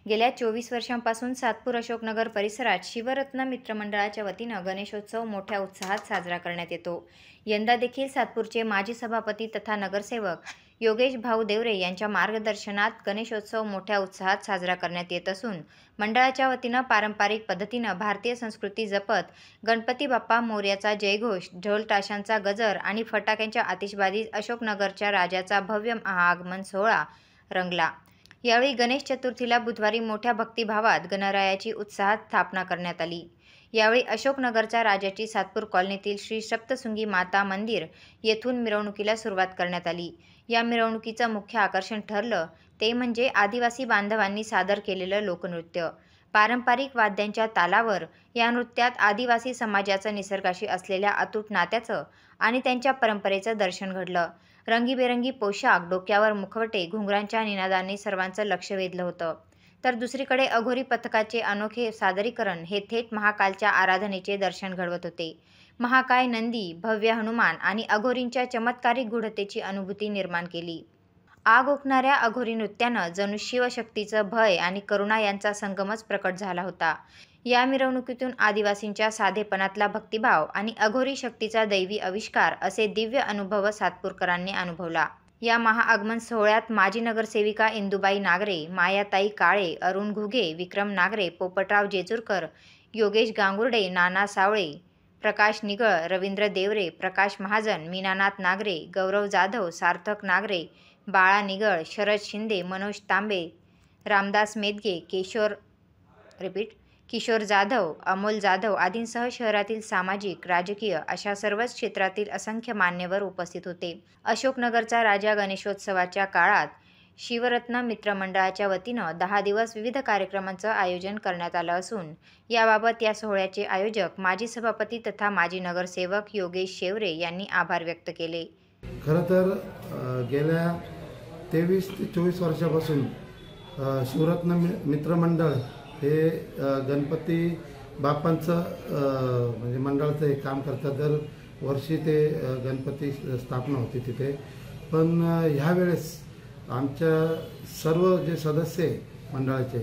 गेल्या 24 वर्षांपासून सातपूर अशोकनगर परिसरात शिवरत्न मित्रमंडळाच्या वतीनं गणेशोत्सव मोठ्या उत्साहात साजरा करण्यात येतो। यंदा देखील सातपूरचे माजी सभापती तथा नगरसेवक योगेश भाऊ देवरे यांच्या मार्गदर्शनात गणेशोत्सव मोठ्या उत्साहात साजरा करण्यात येत असून मंडळाच्या वतीनं पारंपरिक पद्धतीनं भारतीय संस्कृती जपत गणपती बाप्पा मोरयाचा जयघोष, ढोल ताशांचा गजर आणि फटाक्यांच्या आतिषबाजीत अशोकनगरच्या राजाचा भव्य महाआगमन सोहळा रंगला। यावेळी गणेश चतुर्थीला बुधवारी मोठ्या भक्तिभावात गणरायाची उत्साहात स्थापना करण्यात आली। यावेळी अशोकनगरच्या राजाची सातपूर कॉलनीतील श्री सप्तशृंगी माता मंदिर येथून मिरवणुकीला सुरुवात करण्यात आली। या मिरवणुकीचं मुख्य आकर्षण ठरलं ते म्हणजे आदिवासी बांधवांनी सादर केलेलं लोकनृत्य। पारंपरिक वाद्यांच्या तालावर या नृत्यात आदिवासी समाजाचं निसर्गाशी असलेल्या अतूट नात्याचं आणि त्यांच्या परंपरेचं दर्शन घडलं। रंगीबेरंगी पोशाख, डोक्यावर मुखवटे, घुंगरांच्या निनादांनी सर्वांचं लक्ष वेधलं होतं। तर दुसरीकडे अघोरी पथकाचे अनोखे सादरीकरण हे थेट महाकालच्या आराधनेचे दर्शन घडवत होते। महाकाय नंदी, भव्य हनुमान आणि अघोरींच्या चमत्कारिक गूढतेची अनुभूती निर्माण केली। आग ओकणाऱ्या अघोरी नृत्यानं जणू शिवशक्तीचं भय आणि करुणा यांचा संगमच प्रकट झाला होता। या मिरवणुकीतून आदिवासींच्या साधेपणातला भक्तिभाव आणि अघोरी शक्तीचा दैवी आविष्कार असे दिव्य अनुभव सातपूरकरांनी अनुभवला। या महाआगमन सोहळ्यात माजी नगरसेविका इंदुबाई नागरे, मायाताई काळे, अरुण घुगे, विक्रम नागरे, पोपटराव जेजुरकर, योगेश गांगुर्डे, नाना सावळे, प्रकाश निगळ, रवींद्र देवरे, प्रकाश महाजन, मीनानाथ नागरे, गौरव जाधव, सार्थक नागरे, बाळा निगळ, शरद शिंदे, मनोज तांबे, रामदास मेदगे, किशोर जाधव, अमोल जाधव आदींसह शहरातील सामाजिक, राजकीय अशा सर्वच क्षेत्रातील असंख्य मान्यवर उपस्थित होते। अशोकनगरचा राजा गणेशोत्सवाच्या काळात शिवरत्न मित्रमंडळाच्या वतीनं 10 दिवस विविध कार्यक्रमांचं आयोजन करण्यात आलं असून याबाबत या सोहळ्याचे आयोजक माजी सभापती तथा माजी नगरसेवक योगेश शेवरे यांनी आभार व्यक्त केले। खरं तर गेल्या 23 ते 24 वर्षापासून शिवरत्न मित्रमंडळ हे गणपती बाप्पांचं म्हणजे मंडळाचं हे काम करतात। दरवर्षी ते गणपती स्थापना होती तिथे, पण ह्यावेळेस आमच्या सर्व जे सदस्य मंडळाचे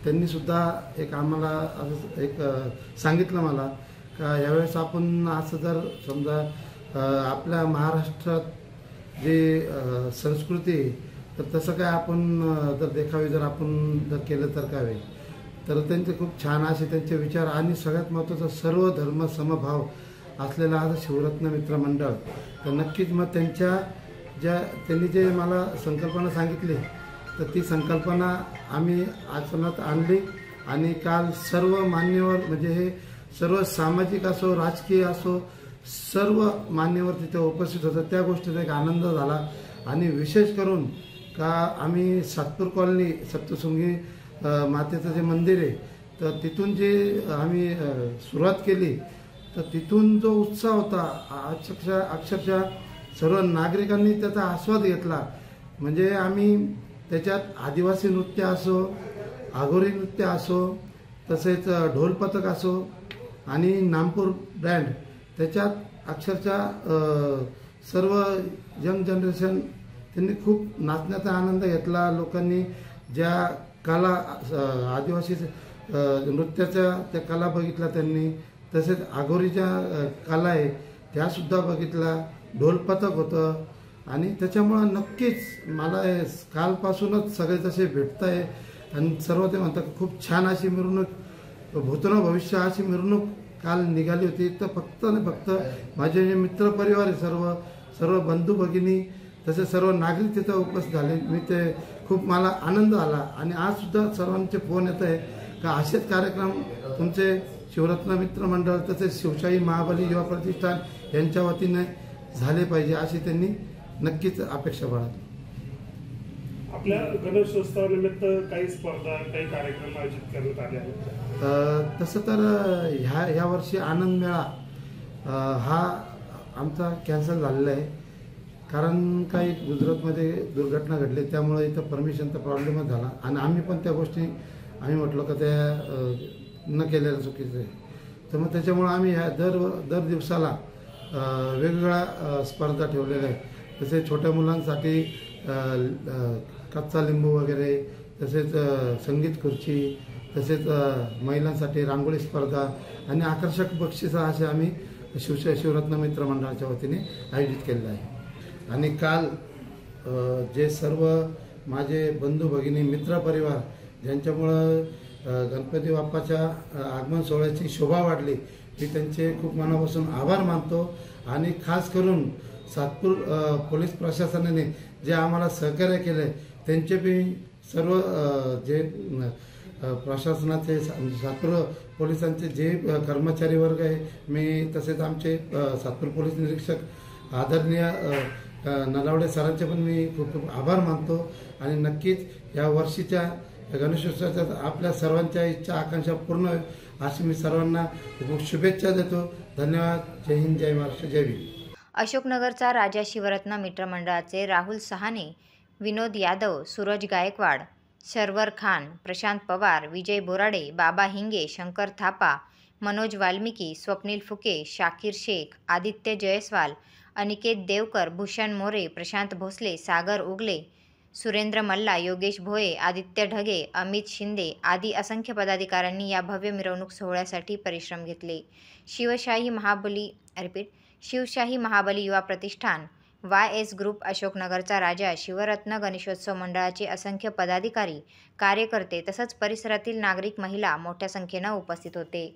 त्यांनी सुद्धा एक आम्हाला एक सांगितलं मला का यावेळेस आपण असं जर समजा आपल्या महाराष्ट्रात जे संस्कृती तर तसं काय आपण जर देखावे जर आपण जर केलं तर काय होईल। तर त्यांचे खूप छान असे त्यांचे विचार आणि सगळ्यात महत्त्वाचं सर्व धर्म समभाव असलेला हा शिवरत्न मित्र मंडळ। तर नक्कीच मग त्यांनी जे मला संकल्पना सांगितली तर ती संकल्पना आम्ही आचरणात आणली आणि काल सर्व मान्यवर म्हणजे हे सर्व सामाजिक असो राजकीय असो सर्व मान्यवर तिथे उपस्थित होते। त्या गोष्टीचा एक आनंद झाला आणि विशेष करून का आम्ही सातपूर कॉलनी सप्तशृंगी मातेचं जे मंदिर आहे तर तिथून जे आम्ही सुरुवात केली तर तिथून जो उत्साह होता अक्षरशः सर्व नागरिकांनी त्याचा आस्वाद घेतला। म्हणजे आम्ही त्याच्यात आदिवासी नृत्य असो, आघोरी नृत्य असो, तसेच ढोल पथक असो आणि नामपूर बँड त्याच्यात अक्षरशः सर्व यंग जनरेशन त्यांनी खूप नाचण्याचा आनंद घेतला। लोकांनी ज्या कला आदिवासी नृत्याच्या त्या कला बघितल्या त्यांनी, तसेच आघोरीच्या कला आहे त्यासुद्धा बघितल्या, ढोल पथक होतं आणि त्याच्यामुळं नक्कीच मला कालपासूनच सगळे तसे भेटत आहे आणि सर्व ते म्हणतात खूप छान अशी मिरवणूक भूतन भविष्य अशी मिरवणूक काल निघाली होती। तर फक्त माझे जे मित्रपरिवार आहे सर्व बंधू भगिनी तसे सर्व नागरिक तिथं उपस्थित झाले। मी ते खूप मला आनंद आला आणि आज सुद्धा सर्वांचे फोन येत आहे का असेच कार्यक्रम तुमचे शिवरत्न मित्र मंडळ तसेच शिवशाही महाबली युवा प्रतिष्ठान यांच्या वतीने झाले पाहिजे अशी त्यांनी नक्कीच अपेक्षा बाळगली। आपल्या गणेशोत्सवानिमित्त काही स्पर्धा काही कार्यक्रम आयोजित करण्यात आले आहेत। तसं तर ह्या वर्षी आनंद मेळा हा आमचा कॅन्सल झालेला आहे कारण काही गुजरातमध्ये दुर्घटना घडली त्यामुळे इथं परमिशनचा प्रॉब्लेमच झाला आणि आम्ही पण त्या गोष्टी आम्ही म्हटलं का त्या न केलेलं चुकीचं आहे। तर मग त्याच्यामुळे आम्ही ह्या दर दिवसाला वेगवेगळ्या स्पर्धा ठेवलेल्या आहेत। तसे छोट्या मुलांसाठी कच्चा लिंबू वगैरे तसेच संगीत खुर्ची, तसेच महिलांसाठी रांगोळी स्पर्धा आणि आकर्षक बक्षिसं असे आम्ही शिवरत्न मित्र मंडळाच्या वतीने आयोजित केलेलं आहे. आणि काल जे सर्व माझे बंधू भगिनी मित्र परिवार ज्यांच्यामुळं गणपती बाप्पाच्या आगमन सोहळ्याची शोभा वाढली, मी त्यांचे खूप मनापासून आभार मानतो. आणि खास करून सातपूर पोलीस प्रशासनाने जे आम्हाला सहकार्य केले त्यांचे बी सर्व जे प्रशासनाचे सातपूर पोलिसांचे जे कर्मचारी वर्ग आहे, मी तसेच आमचे सातपूर पोलीस निरीक्षक आदरणीय नलावडे सरांचे पण मी खूप खूप आभार मानतो. आणि नक्कीच या वर्षीच्या गणेशोत्सवाच्या आपल्या सर्वांच्या इच्छा आकांक्षा पूर्ण होईल अशी मी सर्वांना खूप शुभेच्छा देतो. धन्यवाद. जय हिंद, जय महाराष्ट्र, जय भीम. अशोकनगरचा राजा शिवरत्न मित्रमंडळाचे राहुल सहाने, विनोद यादव, सूरज गायकवाड, शर्वर खान, प्रशांत पवार, विजय बोराडे, बाबा हिंगे, शंकर थापा, मनोज वाल्मिकी, स्वप्नील फुके, शाकीर शेख, आदित्य जयस्वाल, अनिकेत देवकर, भूषण मोरे, प्रशांत भोसले, सागर उगले, सुरेंद्र मल्ला, योगेश भोये, आदित्य ढगे, अमित शिंदे आदी असंख्य पदाधिकाऱ्यांनी या भव्य मिरवणूक सोहळ्यासाठी परिश्रम घेतले. शिवशाही महाबली युवा प्रतिष्ठान, YS ग्रुप, अशोकनगरचा राजा शिवरत्न गणेशोत्सव मंडळाचे असंख्य पदाधिकारी, कार्यकर्ते तसंच परिसरातील नागरिक, महिला मोठ्या संख्येनं उपस्थित होते.